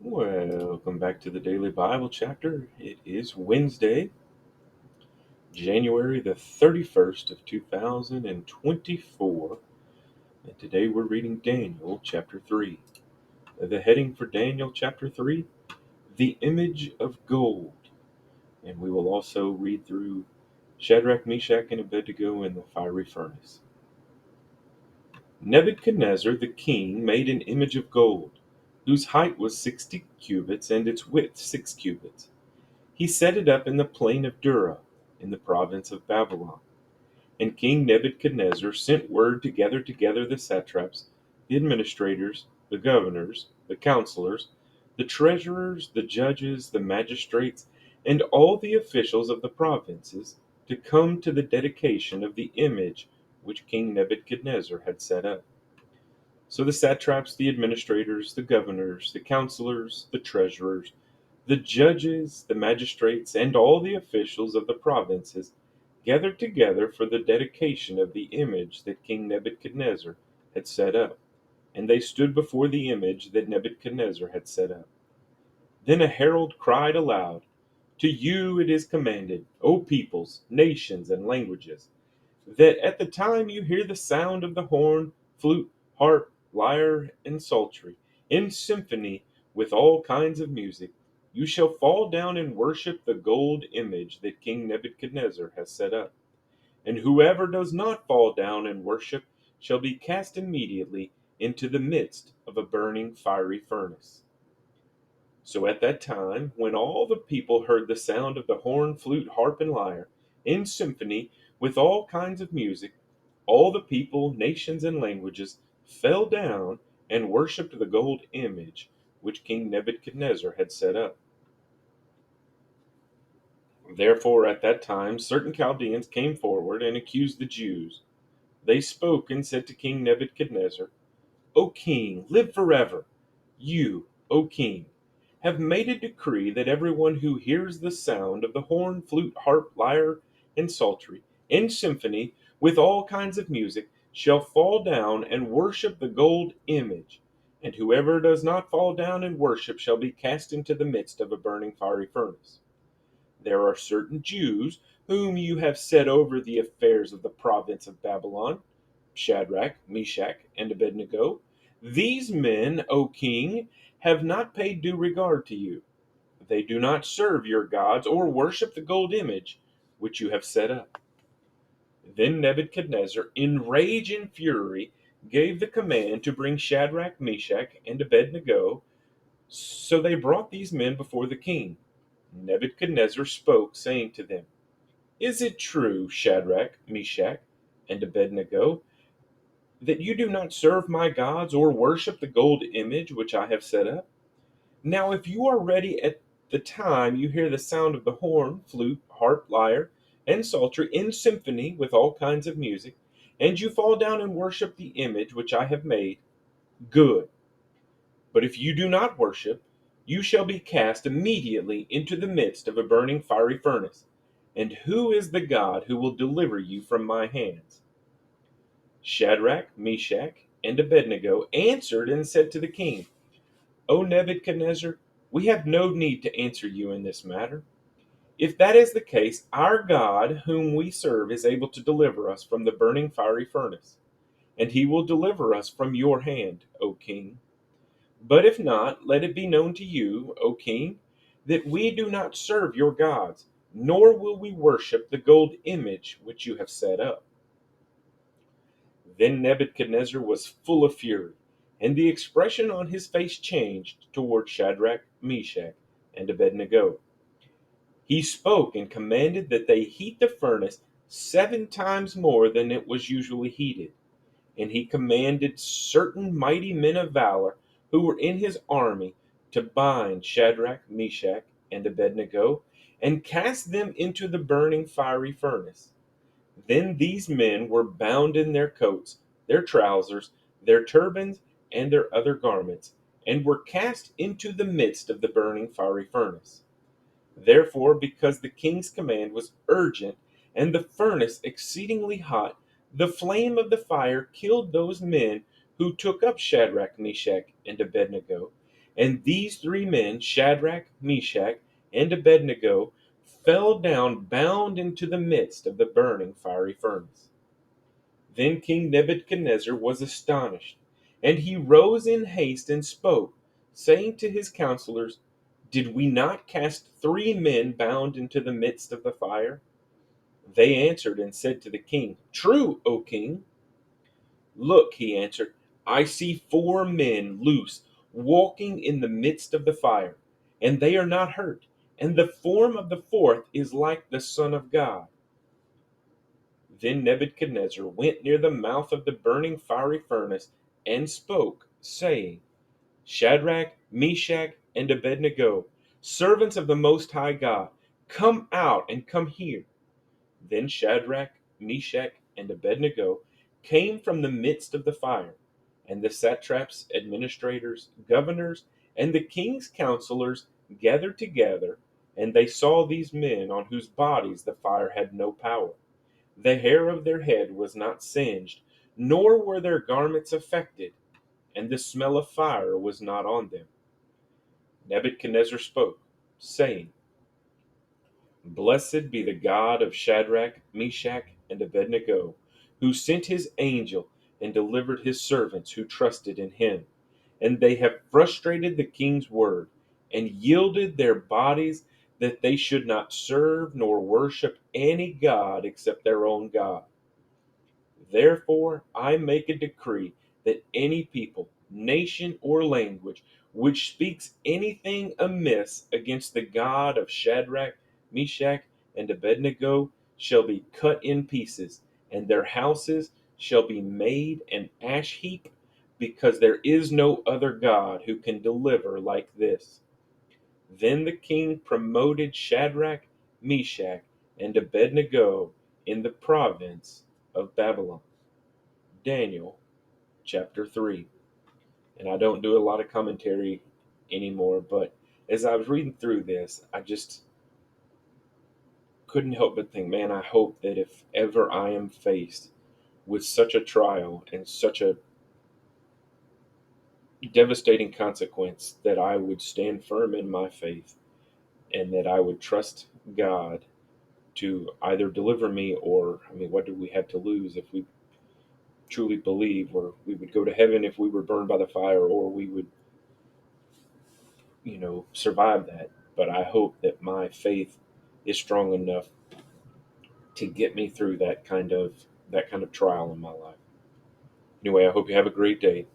Welcome back to the Daily Bible Chapter. It is Wednesday, January the 31st of 2024, and today we're reading Daniel chapter 3. The heading for Daniel chapter 3, The Image of Gold. And we will also read through Shadrach, Meshach, and Abednego in the fiery furnace. Nebuchadnezzar the king made an image of gold, whose height was 60 cubits and its width 6 cubits. He set it up in the plain of Dura, in the province of Babylon. And King Nebuchadnezzar sent word to gather together the satraps, the administrators, the governors, the counselors, the treasurers, the judges, the magistrates, and all the officials of the provinces to come to the dedication of the image which King Nebuchadnezzar had set up. So the satraps, the administrators, the governors, the counselors, the treasurers, the judges, the magistrates, and all the officials of the provinces gathered together for the dedication of the image that King Nebuchadnezzar had set up, and they stood before the image that Nebuchadnezzar had set up. Then a herald cried aloud, "To you it is commanded, O peoples, nations, and languages, that at the time you hear the sound of the horn, flute, harp, lyre, and psaltery, in symphony with all kinds of music, you shall fall down and worship the gold image that King Nebuchadnezzar has set up. And whoever does not fall down and worship shall be cast immediately into the midst of a burning fiery furnace." So at that time, when all the people heard the sound of the horn, flute, harp, and lyre, in symphony with all kinds of music, all the people, nations, and languages fell down and worshipped the gold image which King Nebuchadnezzar had set up. Therefore, at that time, certain Chaldeans came forward and accused the Jews. They spoke and said to King Nebuchadnezzar, "O king, live forever. You, O king, have made a decree that everyone who hears the sound of the horn, flute, harp, lyre, and psaltery, in symphony, with all kinds of music, shall fall down and worship the gold image, and whoever does not fall down and worship shall be cast into the midst of a burning fiery furnace. There are certain Jews whom you have set over the affairs of the province of Babylon, Shadrach, Meshach, and Abednego. These men, O king, have not paid due regard to you. They do not serve your gods or worship the gold image which you have set up." Then Nebuchadnezzar, in rage and fury, gave the command to bring Shadrach, Meshach, and Abednego. So they brought these men before the king. Nebuchadnezzar spoke, saying to them, "Is it true, Shadrach, Meshach, and Abednego, that you do not serve my gods or worship the gold image which I have set up? Now, if you are ready at the time you hear the sound of the horn, flute, harp, lyre, and psaltery in symphony with all kinds of music, and you fall down and worship the image which I have made, good. But if you do not worship, you shall be cast immediately into the midst of a burning fiery furnace. And who is the God who will deliver you from my hands?" Shadrach, Meshach, and Abednego answered and said to the king, "O Nebuchadnezzar, we have no need to answer you in this matter. If that is the case, our God, whom we serve, is able to deliver us from the burning fiery furnace, and he will deliver us from your hand, O king. But if not, let it be known to you, O king, that we do not serve your gods, nor will we worship the gold image which you have set up." Then Nebuchadnezzar was full of fury, and the expression on his face changed toward Shadrach, Meshach, and Abednego. He spoke and commanded that they heat the furnace 7 times more than it was usually heated. And he commanded certain mighty men of valor who were in his army to bind Shadrach, Meshach, and Abednego and cast them into the burning fiery furnace. Then these men were bound in their coats, their trousers, their turbans, and their other garments, and were cast into the midst of the burning fiery furnace. Therefore, because the king's command was urgent and the furnace exceedingly hot, the flame of the fire killed those men who took up Shadrach, Meshach, and Abednego, And these three men, Shadrach, Meshach, and Abednego, fell down bound into the midst of the burning fiery furnace. Then King Nebuchadnezzar was astonished, and he rose in haste and spoke, saying to his counselors, Did we not cast three men bound into the midst of the fire? They answered and said to the king, True, O king. Look, he answered, I see four men loose, walking in the midst of the fire, and they are not hurt, and the form of the fourth is like the Son of God. Then Nebuchadnezzar went near the mouth of the burning fiery furnace and spoke, saying, Shadrach, Meshach, and Abednego, servants of the Most High God, come out and come here. Then Shadrach, Meshach, and Abednego came from the midst of the fire, and the satraps, administrators, governors, and the king's counselors gathered together, and they saw these men on whose bodies the fire had no power. The hair of their head was not singed, nor were their garments affected, and the smell of fire was not on them. Nebuchadnezzar spoke, saying, Blessed be the God of Shadrach, Meshach, and Abednego, who sent his angel and delivered his servants who trusted in him. And they have frustrated the king's word, and yielded their bodies that they should not serve nor worship any god except their own God. Therefore, I make a decree that any people, nation, or language which speaks anything amiss against the God of Shadrach, Meshach, and Abednego shall be cut in pieces, and their houses shall be made an ash heap, because there is no other God who can deliver like this. Then the king promoted Shadrach, Meshach, and Abednego in the province of Babylon. Daniel chapter 3. And I don't do a lot of commentary anymore, but as I was reading through this, I just couldn't help but think, man, I hope that if ever I am faced with such a trial and such a devastating consequence, that I would stand firm in my faith and that I would trust God to either deliver me, or, I mean, what do we have to lose if we truly believe? Or we would go to heaven if we were burned by the fire, or we would survive that. But I hope that my faith is strong enough to get me through that kind of trial in my life. Anyway, I hope you have a great day.